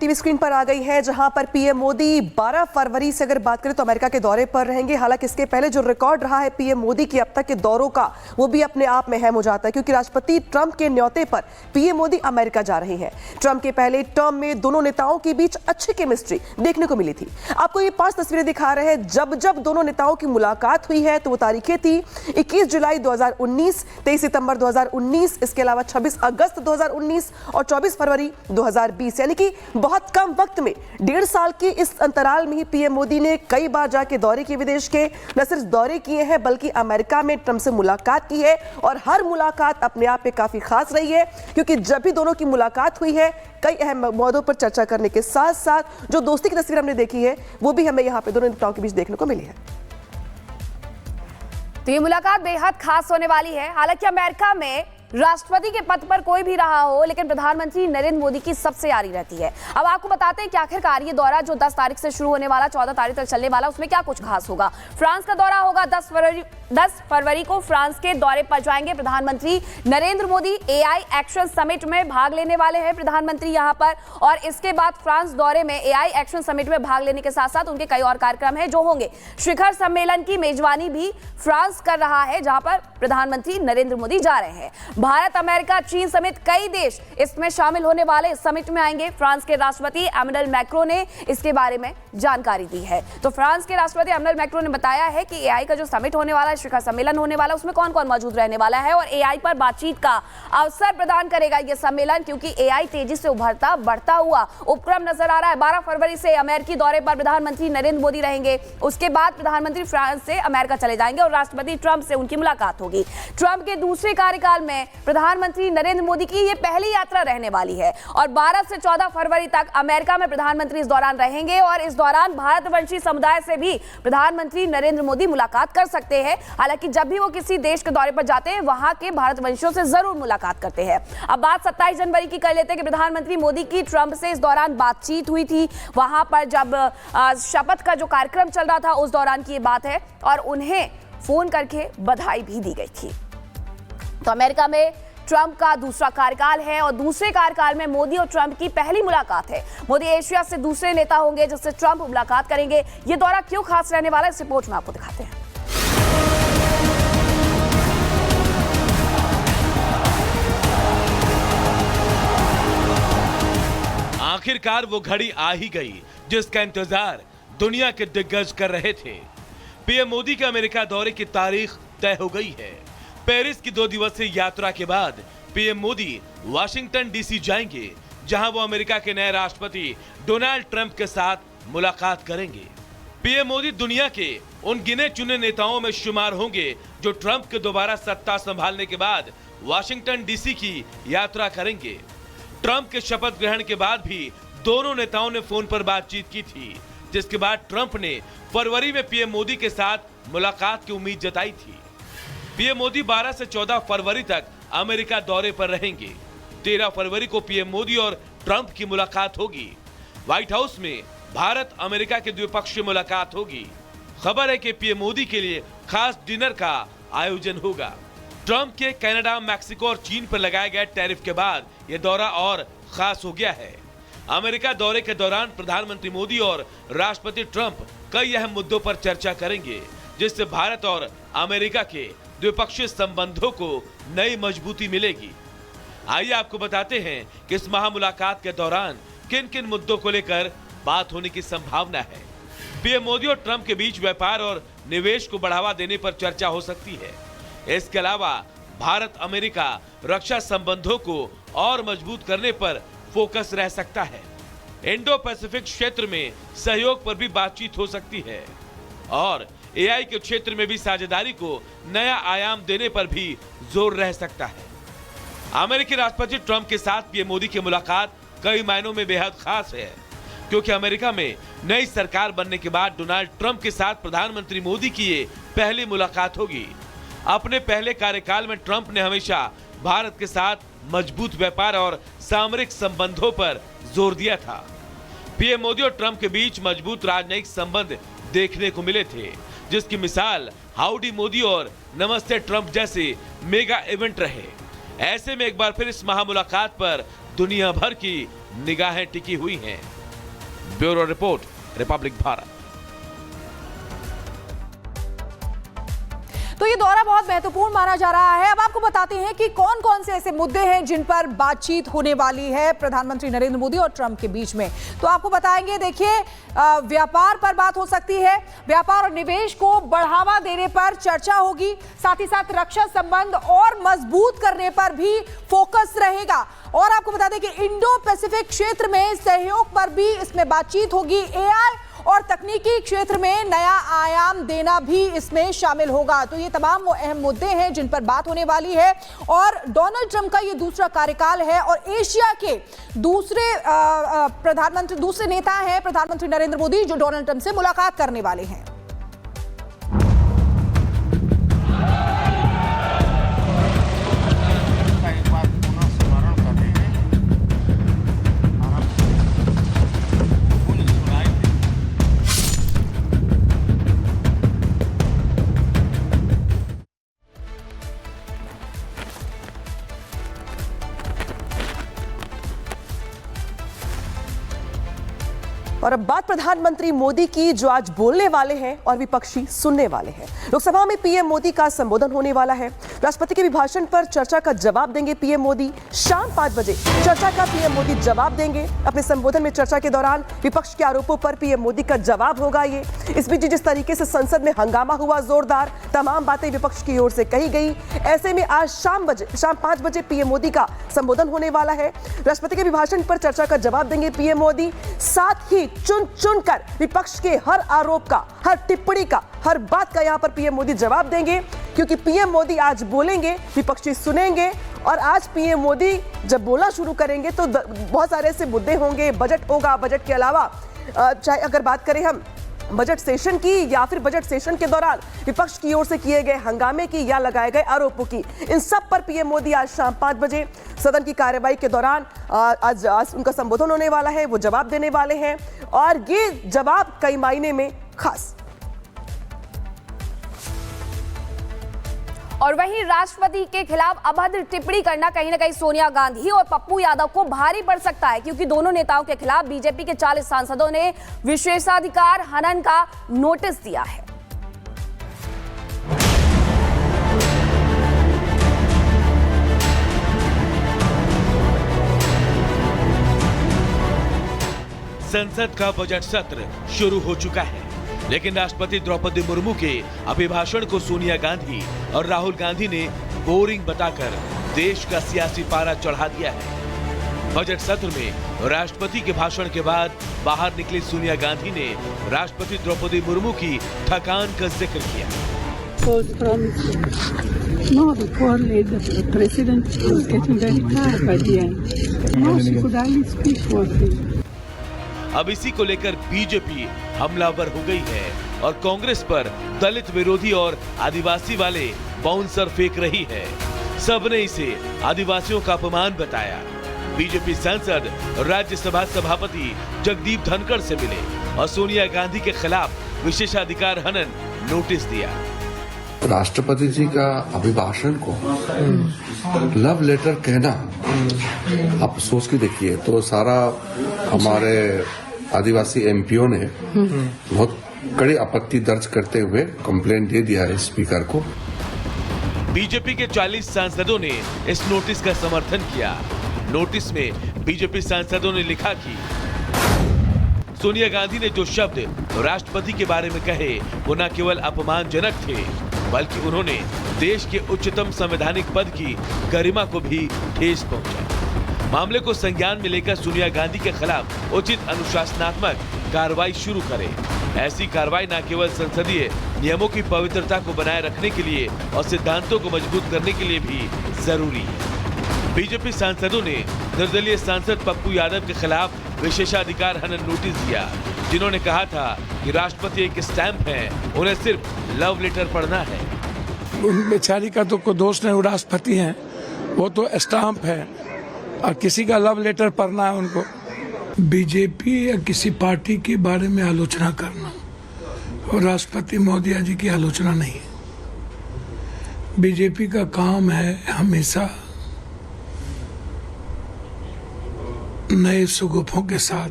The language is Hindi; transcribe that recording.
टीवी स्क्रीन पर आ गई है, जहां पर पीएम मोदी 12 फरवरी से अगर बात करें तो अमेरिका के दौरे पर रहेंगे। हालांकि इसके पहले जो रिकॉर्ड रहा है पीएम मोदी की अब तक के दौरों का, वो भी अपने आप में अहम हो जाता है, क्योंकि राष्ट्रपति ट्रंप के न्योते पर पीएम मोदी अमेरिका जा रहे हैं। ट्रंप के पहले टर्म में दोनों नेताओं के बीच अच्छी केमिस्ट्री देखने को मिली थी। आपको ये 5 तस्वीरें दिखा रहे हैं जब जब दोनों नेताओं की मुलाकात हुई है। तो वो तारीखें थी 21 जुलाई 2019, 23 सितंबर 2019, इसके अलावा 26 अगस्त 2019 और 24 फरवरी 2020। यानी कि बहुत कम वक्त में 1.5 साल के इस अंतराल में ही पीएम मोदी ने कई बार जाके दौरे किए विदेश के। न सिर्फ दौरे किए हैं बल्कि अमेरिका में ट्रंप से मुलाकात की है, और हर मुलाकात अपने आप में काफी खास रही है, क्योंकि जब भी दोनों की मुलाकात हुई है कई अहम मुद्दों पर चर्चा करने के साथ साथ जो दोस्ती की तस्वीर हमने देखी है वो भी हमें यहाँ पे दोनों नेताओं के बीच देखने को मिली है। तो ये मुलाकात बेहद खास होने वाली है। हालांकि अमेरिका में राष्ट्रपति के पद पर कोई भी रहा हो, लेकिन प्रधानमंत्री नरेंद्र मोदी की सबसे यारी रहती है। अब आपको बताते हैं कि आखिरकार ये दौरा जो 10 तारीख से शुरू होने वाला, 14 तारीख तक चलने वाला, उसमें क्या कुछ खास होगा। फ्रांस का दौरा होगा। 10 फरवरी को फ्रांस के दौरे पर जाएंगे प्रधानमंत्री Narendra Modi. AI action summit में भाग लेने वाले हैं प्रधानमंत्री यहां पर, और इसके बाद फ्रांस दौरे में एआई एक्शन समिट में भाग लेने के साथ साथ उनके कई और कार्यक्रम हैं जो होंगे। शिखर सम्मेलन की मेजबानी भी फ्रांस कर रहा है, जहां पर प्रधानमंत्री नरेंद्र मोदी जा रहे हैं। भारत, अमेरिका, चीन समेत कई देश इसमें शामिल होने वाले इस समिट में आएंगे। फ्रांस के राष्ट्रपति एमेनुएल मैक्रों ने इसके बारे में जानकारी दी है। तो फ्रांस के राष्ट्रपति एमेनुएल मैक्रों ने बताया है कि एआई का जो समिट होने वाला है, शिखर सम्मेलन होने वाला है, उसमें कौन कौन मौजूद रहने वाला है, और एआई पर बातचीत का अवसर प्रदान करेगा यह सम्मेलन, क्योंकि एआई तेजी से उभरता बढ़ता हुआ उपक्रम नजर आ रहा है। 12 फरवरी से अमेरिकी दौरे पर प्रधानमंत्री नरेंद्र मोदी रहेंगे। उसके बाद प्रधानमंत्री फ्रांस से अमेरिका चले जाएंगे और राष्ट्रपति ट्रंप से उनकी मुलाकात होगी। ट्रंप के दूसरे कार्यकाल में प्रधानमंत्री नरेंद्र मोदी की यह पहली यात्रा रहने वाली है, और 12 से 14 फरवरी तक अमेरिका में प्रधानमंत्री इस दौरान रहेंगे, और इस दौरान भारतवंशी समुदाय से भी प्रधानमंत्री नरेंद्र मोदी मुलाकात कर सकते हैं। हालांकि जब भी वो किसी देश के दौरे पर जाते हैं वहां के भारतवंशियों से जरूर मुलाकात करते हैं। अब बात 27 जनवरी की कर लेते हैं कि प्रधानमंत्री मोदी की ट्रंप से इस दौरान बातचीत हुई थी। वहां पर जब शपथ का जो कार्यक्रम चल रहा था उस दौरान की ये बात है, और उन्हें फोन करके बधाई भी दी गई थी। तो अमेरिका में ट्रंप का दूसरा कार्यकाल है, और दूसरे कार्यकाल में मोदी और ट्रंप की पहली मुलाकात है। मोदी एशिया से दूसरे नेता होंगे जिससे ट्रंप मुलाकात करेंगे। ये दौरा क्यों खास रहने वाला है, इस रिपोर्ट में आपको दिखाते हैं। आखिरकार वो घड़ी आ ही गई जिसका इंतजार दुनिया के दिग्गज कर रहे थे। पीएम मोदी के अमेरिका दौरे की तारीख तय हो गई है। पेरिस की 2 दिवसीय यात्रा के बाद पीएम मोदी वाशिंगटन डीसी जाएंगे, जहां वो अमेरिका के नए राष्ट्रपति डोनाल्ड ट्रंप के साथ मुलाकात करेंगे। पीएम मोदी दुनिया के उन गिने चुने नेताओं में शुमार होंगे जो ट्रंप के दोबारा सत्ता संभालने के बाद वाशिंगटन डीसी की यात्रा करेंगे। ट्रंप के शपथ ग्रहण के बाद भी दोनों नेताओं ने फोन पर बातचीत की थी, जिसके बाद ट्रंप ने फरवरी में पीएम मोदी के साथ मुलाकात की उम्मीद जताई थी। पीएम मोदी 12 से 14 फरवरी तक अमेरिका दौरे पर रहेंगे। 13 फरवरी को पीएम मोदी और ट्रंप की मुलाकात होगी। व्हाइट हाउस में भारत अमेरिका की द्विपक्षीय मुलाकात होगी। खबर है कि पीएम मोदी के लिए खास डिनर का आयोजन होगा। ट्रंप के कनाडा, मैक्सिको और चीन पर लगाए गए टैरिफ के बाद यह दौरा और खास हो गया है। अमेरिका दौरे के दौरान प्रधानमंत्री मोदी और राष्ट्रपति ट्रंप कई अहम मुद्दों पर चर्चा करेंगे, जिससे भारत और अमेरिका के द्विपक्षीय संबंधों को नई मजबूती मिलेगी। आइए आपको बताते हैं कि इस महामुलाकात के दौरान किन किन मुद्दों को लेकर बात होने की संभावना है। पीएम मोदी और ट्रंप के बीच व्यापार और निवेश को बढ़ावा देने पर चर्चा हो सकती है। इसके अलावा भारत अमेरिका रक्षा संबंधों को और मजबूत करने पर फोकस रह सकता है। इंडो पैसिफिक क्षेत्र में सहयोग पर भी बातचीत हो सकती है, और एआई के क्षेत्र में भी साझेदारी को नया आयाम देने पर भी जोर रह सकता है। अमेरिकी राष्ट्रपति ट्रंप के साथ पीएम मोदी की मुलाकात कई मायनों में बेहद खास है, क्योंकि अमेरिका में नई सरकार बनने के बाद डोनाल्ड ट्रंप के साथ प्रधानमंत्री मोदी की ये पहली मुलाकात होगी। अपने पहले कार्यकाल में ट्रंप ने हमेशा भारत के साथ मजबूत व्यापार और सामरिक संबंधों पर जोर दिया था। पीएम मोदी और ट्रंप के बीच मजबूत राजनयिक संबंध देखने को मिले थे, जिसकी मिसाल हाउडी मोदी और नमस्ते ट्रंप जैसे मेगा इवेंट रहे। ऐसे में एक बार फिर इस महामुलाकात पर दुनिया भर की निगाहें टिकी हुई हैं। Bureau report, Republic Bharat. तो ये दौरा बहुत महत्वपूर्ण माना जा रहा है। अब आपको बताते हैं कि कौन कौन से ऐसे मुद्दे हैं जिन पर बातचीत होने वाली है प्रधानमंत्री नरेंद्र मोदी और ट्रंप के बीच में। तो आपको बताएंगे, देखिए, व्यापार पर बात हो सकती है, व्यापार और निवेश को बढ़ावा देने पर चर्चा होगी, साथ ही साथ रक्षा संबंध और मजबूत करने पर भी फोकस रहेगा। और आपको बता दें कि इंडो पैसिफिक क्षेत्र में सहयोग पर भी इसमें बातचीत होगी। एआई और तकनीकी क्षेत्र में नया आयाम देना भी इसमें शामिल होगा। तो ये तमाम वो अहम मुद्दे हैं जिन पर बात होने वाली है। और डोनाल्ड ट्रंप का ये दूसरा कार्यकाल है और एशिया के दूसरे नेता हैं प्रधानमंत्री नरेंद्र मोदी, जो डोनाल्ड ट्रंप से मुलाकात करने वाले हैं। और अब बात प्रधानमंत्री मोदी की, जो आज बोलने वाले हैं और विपक्षी सुनने वाले हैं। लोकसभा में पीएम मोदी का संबोधन होने वाला है। राष्ट्रपति के अभिभाषण पर चर्चा का जवाब देंगे पीएम मोदी। शाम 5 बजे चर्चा का पीएम मोदी जवाब देंगे। अपने संबोधन में चर्चा के दौरान विपक्ष के आरोपों पर पीएम मोदी का जवाब होगा ये। इस बीच जिस तरीके से संसद में हंगामा हुआ जोरदार, तमाम बातें विपक्ष की ओर से कही गई। ऐसे में आज शाम 5 बजे पीएम मोदी का संबोधन होने वाला है। राष्ट्रपति के अभिभाषण पर चर्चा का जवाब देंगे पीएम मोदी। साथ ही चुन कर विपक्ष के हर आरोप का, हर टिप्पणी का, हर बात का यहां पर पीएम मोदी जवाब देंगे, क्योंकि पीएम मोदी आज बोलेंगे, विपक्षी सुनेंगे। और आज पीएम मोदी जब बोलना शुरू करेंगे तो बहुत सारे ऐसे मुद्दे होंगे। बजट होगा, बजट के अलावा चाहे अगर बात करें हम बजट सेशन की या फिर बजट सेशन के दौरान विपक्ष की ओर से किए गए हंगामे की या लगाए गए आरोपों की, इन सब पर पीएम मोदी आज शाम 5 बजे सदन की कार्यवाही के दौरान आज उनका संबोधन होने वाला है, वो जवाब देने वाले हैं। और ये जवाब कई मायने में खास। और वहीं राष्ट्रपति के खिलाफ अभद्र टिप्पणी करना कहीं ना कहीं सोनिया गांधी और पप्पू यादव को भारी पड़ सकता है, क्योंकि दोनों नेताओं के खिलाफ बीजेपी के 40 सांसदों ने विशेषाधिकार हनन का नोटिस दिया है। संसद का बजट सत्र शुरू हो चुका है, लेकिन राष्ट्रपति द्रौपदी मुर्मू के अभिभाषण को सोनिया गांधी और राहुल गांधी ने बोरिंग बताकर देश का सियासी पारा चढ़ा दिया है। बजट सत्र में राष्ट्रपति के भाषण के बाद बाहर निकली सोनिया गांधी ने राष्ट्रपति द्रौपदी मुर्मू की थकान का जिक्र किया। अब इसी को लेकर बीजेपी हमलावर हो गई है और कांग्रेस पर दलित विरोधी और आदिवासी वाले बाउंसर फेंक रही है। सबने इसे आदिवासियों का अपमान बताया। बीजेपी सांसद राज्यसभा सभापति जगदीप धनखड़ से मिले और सोनिया गांधी के खिलाफ विशेषाधिकार हनन नोटिस दिया। राष्ट्रपति जी का अभिभाषण को लव लेटर कहना, आप सोच के देखिए, तो सारा हमारे आदिवासी एमपीओ ने बहुत कड़ी आपत्ति दर्ज करते हुए कंप्लेंट दे दिया है स्पीकर को। बीजेपी के 40 सांसदों ने इस नोटिस का समर्थन किया। नोटिस में बीजेपी सांसदों ने लिखा कि सोनिया गांधी ने जो शब्द राष्ट्रपति के बारे में कहे वो न केवल अपमानजनक थे, बल्कि उन्होंने देश के उच्चतम संवैधानिक पद की गरिमा को भी ठेस पहुंचाई। मामले को संज्ञान में लेकर सोनिया गांधी के खिलाफ उचित अनुशासनात्मक कार्रवाई शुरू करें। ऐसी कार्रवाई न केवल संसदीय नियमों की पवित्रता को बनाए रखने के लिए और सिद्धांतों को मजबूत करने के लिए भी जरूरी है। बीजेपी सांसदों ने निर्दलीय सांसद पप्पू यादव के खिलाफ विशेषाधिकार हनन नोटिस दिया, जिन्होंने कहा था कि राष्ट्रपति एक स्टैंप है, उन्हें सिर्फ लव लेटर पढ़ना है। उन बेचारी का तो कोई दोष नहीं, वो राष्ट्रपति हैं, वो तो स्टैंप है और किसी का लव लेटर पढ़ना है उनको। बीजेपी या किसी पार्टी के बारे में आलोचना करना और राष्ट्रपति महोदया जी की आलोचना नहीं है। बीजेपी का काम है हमेशा नए शगुफों के साथ